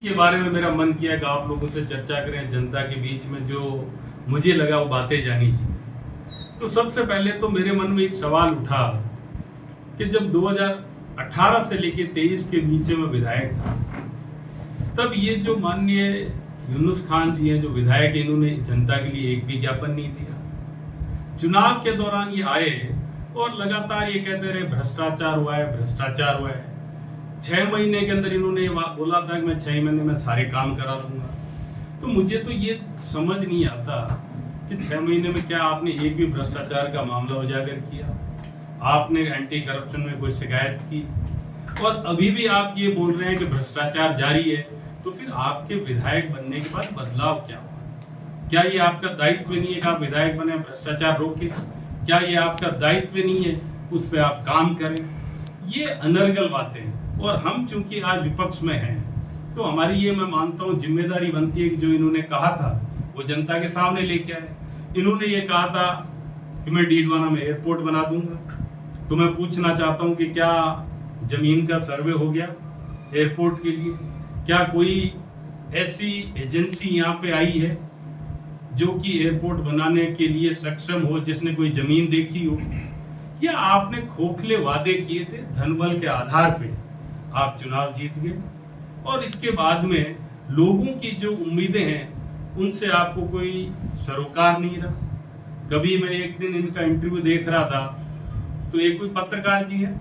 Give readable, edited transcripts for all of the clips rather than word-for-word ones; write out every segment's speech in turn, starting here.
के बारे में मेरा मन किया कि आप लोगों से चर्चा करें, जनता के बीच में जो मुझे लगा वो बातें जानी चाहिए। तो सबसे पहले तो मेरे मन में एक सवाल उठा कि जब 2018 से लेके 23 के बीच में विधायक था, तब ये जो माननीय यूनुस खान जी हैं जो विधायक, इन्होंने जनता के लिए एक विज्ञापन नहीं दिया। चुनाव के दौरान ये आए और लगातार ये कहते रहे भ्रष्टाचार हुआ है, भ्रष्टाचार हुआ है। 6 महीने के अंदर इन्होंने बोला था कि मैं 6 महीने में सारे काम करा दूंगा। तो मुझे तो ये समझ नहीं आता कि 6 महीने में क्या आपने एक भी भ्रष्टाचार का मामला उजागर किया, आपने एंटी करप्शन में कोई शिकायत की, और अभी भी आप ये बोल रहे हैं कि भ्रष्टाचार जारी है। तो फिर आपके विधायक बनने के बाद बदलाव क्या हुआ? क्या ये आपका दायित्व नहीं है कि आप विधायक बने, भ्रष्टाचार रोके? क्या ये आपका दायित्व नहीं है उस पर आप काम करें? ये अनर्गल बातें हैं। और हम चूंकि आज विपक्ष में हैं, तो हमारी ये, मैं मानता हूँ, जिम्मेदारी बनती है कि जो इन्होंने कहा था वो जनता के सामने लेके आए। इन्होंने ये कहा था कि मैं डीडवाना में एयरपोर्ट बना दूंगा। तो मैं पूछना चाहता हूँ कि क्या जमीन का सर्वे हो गया एयरपोर्ट के लिए? क्या कोई ऐसी एजेंसी यहाँ पे आई है जो कि एयरपोर्ट बनाने के लिए सक्षम हो, जिसने कोई जमीन देखी हो? या आपने खोखले वादे किए थे, धनबल के आधार पे आप चुनाव जीत गए, और इसके बाद में लोगों की जो उम्मीदें हैं उनसे आपको कोई सरोकार नहीं रहा। कभी मैं एक दिन इनका इंटरव्यू देख रहा था, तो एक कोई पत्रकार जी है,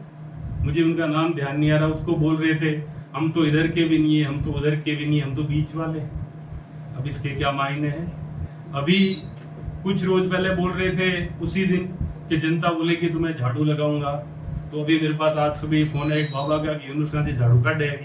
मुझे उनका नाम ध्यान नहीं आ रहा, उसको बोल रहे थे हम तो इधर के भी नहीं है, हम तो उधर के भी नहीं है, हम तो बीच वाले हैं। अब इसके क्या मायने हैं? अभी कुछ रोज पहले बोल रहे थे उसी दिन कि जनता बोलेगी तो मैं झाड़ू लगाऊंगा। तो अभी मेरे पास आज सुबह फोन है एक बाबा का कि यूनुस खान जी झाड़ू काट देगी।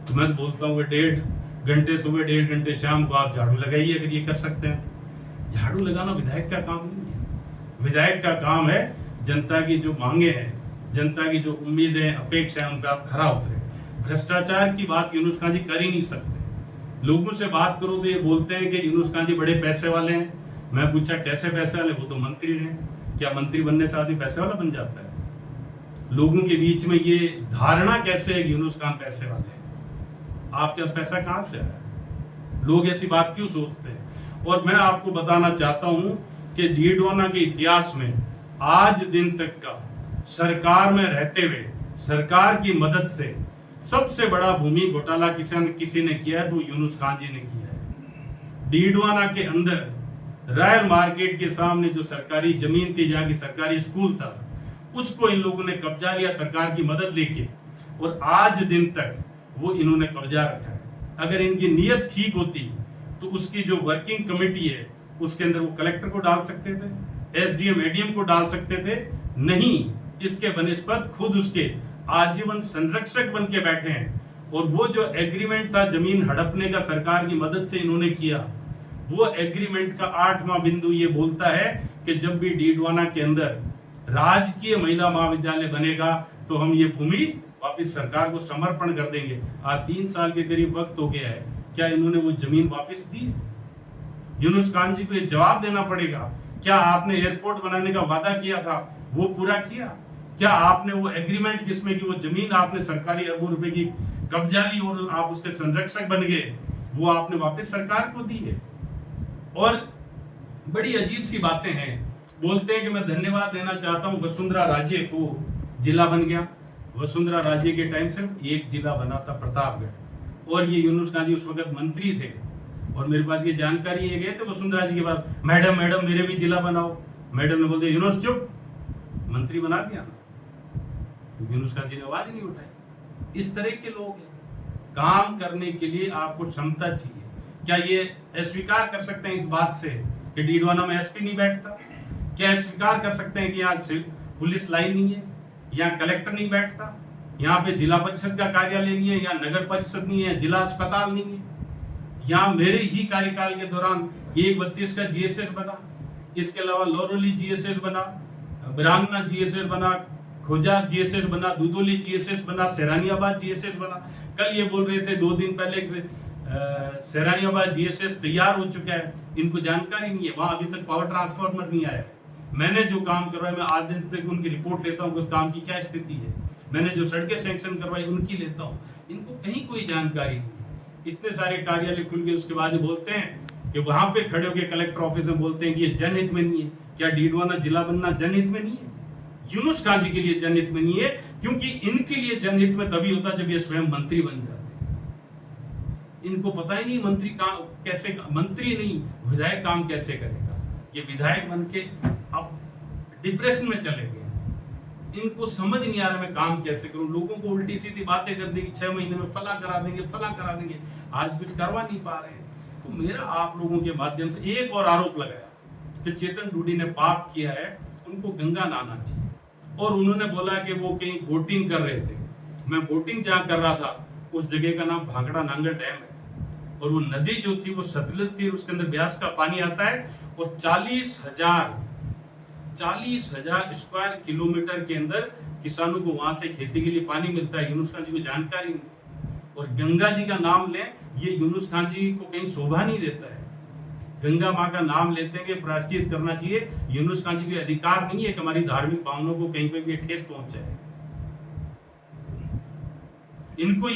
तो मैं तो बोलता हूँ कि 1.5 घंटे सुबह, 1.5 घंटे शाम को आप झाड़ू लगाइए अगर ये कर सकते हैं। झाड़ू लगाना विधायक का काम नहीं है। विधायक का काम है जनता की जो मांगे हैं, जनता की जो उम्मीदें, अपेक्षा है, उन पर आप खरा उतरे। भ्रष्टाचार की बात यूनुस खान जी कर ही नहीं सकते। लोगों से बात करो तो ये बोलते हैं कि यूनुस खान जी बड़े पैसे वाले हैं। मैं पूछा कैसे पैसे वाले? वो तो मंत्री रहे। क्या मंत्री बनने से आदमी पैसे वाला बन जाता है? लोगों के बीच में ये धारणा कैसे है कि यूनुस खान पैसे वाले हैं? आपके पास पैसा कहां से आया? लोग ऐसी बात क्यों सोचते हैं? और मैं आपको बताना चाहता हूं कि डीडवाना के इतिहास में आज दिन तक का सरकार में रहते हुए सरकार की मदद से सबसे बड़ा भूमि घोटाला किसी ने किया है तो यूनुस खान जी ने किया है। डीडवाना के अंदर रॉयल मार्केट के सामने जो सरकारी जमीन थी, जहाँ की सरकारी स्कूल था, उसको इन लोगों ने कब्जा लिया सरकार की मदद लेके, और आज दिन तक वो इन्होंने कब्जा रखा है। अगर इनकी नीयत ठीक होती तो उसकी जो वर्किंग कमेटी है उसके अंदर वो कलेक्टर को डाल सकते थे, एसडीएम एडीएम को डाल सकते थे। नहीं, इसके बनिस्बत खुद उसके आजीवन संरक्षक बन के बैठे हैं। और वो जो एग्रीमेंट था जमीन हड़पने का सरकार की मदद से इन्होंने किया, वो एग्रीमेंट का 8वां बिंदु ये बोलता है कि जब भी डीडवाना के अंदर राजकीय महिला महाविद्यालय बनेगा तो हम ये भूमि वापस सरकार को समर्पण कर देंगे। आज 3 साल के करीब वक्त हो गया है, क्या इन्होंने वो जमीन वापस दी? यूनुस खान जी को ये जवाब देना पड़ेगा। क्या आपने एयरपोर्ट बनाने का वादा किया था वो पूरा किया? क्या आपने वो एग्रीमेंट जिसमें कि वो जमीन आपने सरकारी अरबों रुपए की कब्जा ली और आप उसके संरक्षक बन गए, वो आपने वापस सरकार को दी है? और बड़ी अजीब सी बातें हैं। बोलते हैं कि मैं धन्यवाद देना चाहता हूं वसुंधरा राजे को, जिला बन गया। वसुंधरा राजे के टाइम से एक जिला बना था, प्रतापगढ़, और ये यूनुस खान जी उस वक्त मंत्री थे। और मेरे पास ये जानकारी ये गए थे वसुंधरा जी के पास, मैडम मैडम मेरे भी जिला बनाओ। मैडम ने बोलते यूनुस चुप, मंत्री बना दिया ना। तो यूनुस खान जी ने आवाज नहीं उठाई। इस तरह के लोग हैं। काम करने के लिए आपको क्षमता चाहिए। क्या ये अस्वीकार कर सकते हैं इस बात से कि डीडवाना में एसपी नहीं बैठता? क्या स्वीकार कर सकते हैं कि आज पुलिस लाइन नहीं है, यहाँ कलेक्टर नहीं बैठता, यहाँ पे जिला परिषद का कार्यालय नहीं है, यहाँ नगर परिषद नहीं है, जिला अस्पताल नहीं है? यहाँ मेरे ही कार्यकाल के दौरान 132 का जीएसएस बना, इसके अलावा लोरोली जीएसएस बना, बिरांगना जीएसएस बना, खोजास जीएसएस बना, दुदोली जीएसएस बना, सेरानियाबाद जीएसएस बना। कल ये बोल रहे थे 2 दिन पहले सेरानियाबाद जीएसएस तैयार हो चुका है, इनको जानकारी नहीं है। वहां अभी तक पावर ट्रांसफार्मर नहीं आया है। मैंने जो काम करवाया, मैं आज दिन तक उनकी रिपोर्ट लेता हूँ उस काम की क्या स्थिति है। मैंने जो सड़कें सैंक्शन करवाई उनकी लेता हूँ। इनको कहीं कोई जानकारी नहीं है। इतने सारे कार्यालय खुल गए, उसके बाद बोलते हैं कि वहां पे खड़े होकर कलेक्टर ऑफिस में बोलते हैं कि ये जनहित में नहीं है। क्या डीडवाना जिला बनना जनहित में नहीं है? यूनुस खान जी के लिए जनहित में नहीं है, क्योंकि इनके लिए जनहित में तभी होता जब ये स्वयं मंत्री बन जाते। इनको पता ही नहीं मंत्री काम कैसे, मंत्री नहीं विधायक काम कैसे करेगा। ये विधायक बन के अब डिप्रेशन में चले गए। इनको समझ नहीं आ रहा मैं काम कैसे करूं। लोगों को उल्टी सीधी बातें कर देंगे, 6 महीने में फला करा देंगे, फला करा देंगे, आज कुछ करवा नहीं पा रहे हैं। तो मेरा आप लोगों के माध्यम से एक और आरोप लगाया कि चेतन डूडी ने पाप किया है, उनको गंगा नहाना चाहिए। और उन्होंने बोला कि वो कहीं बोटिंग कर रहे थे। मैं बोटिंग जहां कर रहा था उस जगह का नाम भांगड़ा नांगल डैम है, और वो नदी जो थी वो सतलज थी, उसके अंदर ब्यास का पानी आता है, और 40,000 स्क्वायर किलोमीटर के अंदर किसानों को वहां से खेती के लिए पानी मिलता है। यूनुस खान जी को जानकारी नहीं। और गंगा जी का नाम लें, ये यूनुस खान जी को कहीं शोभा नहीं देता है। गंगा माँ का नाम लेते हैं कि प्रायश्चित करना चाहिए। यूनुस खान जी के अधिकार नहीं है कि हमारी धार्मिक भावनाओं को कहीं पे भी ठेस पहुंचाए। इनको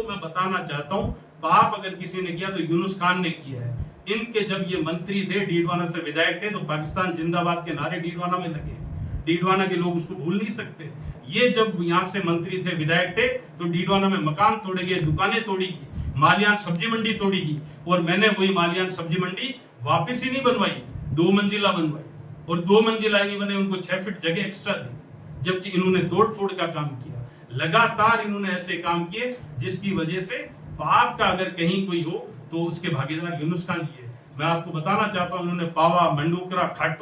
मैं बताना चाहता हूं, पाप अगर किसी ने किया तो यूनुस खान ने किया है। इनके जब ये मंत्री थे, डीडवाना से विधायक थे, तो पाकिस्तान जिंदाबाद के नारे डीडवाना में लगे। डीडवाना के लोग उसको भूल नहीं सकते। ये जब यहाँ से मंत्री थे, विधायक थे, तो डीडवाना में मकान तोड़े गए, दुकानें तोड़ी गई, मालियान सब्जी मंडी तोड़ी गई, और मैंने वही मालियान सब्जी मंडी वापस ही नहीं बनवाई, 2 मंजिला बनवाई। और 2 मंजिला नहीं बने, उनको 6 फीट जगह एक्स्ट्रा दी, जबकि इन्होंने तोड़ फोड़ का काम किया। लगातार इन्होंने ऐसे काम किए जिसकी वजह से पाप का अगर कहीं कोई हो तो उसके भागीदार यूनुस खान जी है। मैं आपको बताना चाहता हूं, उन्होंने पावा, मंडूकरा, खाटू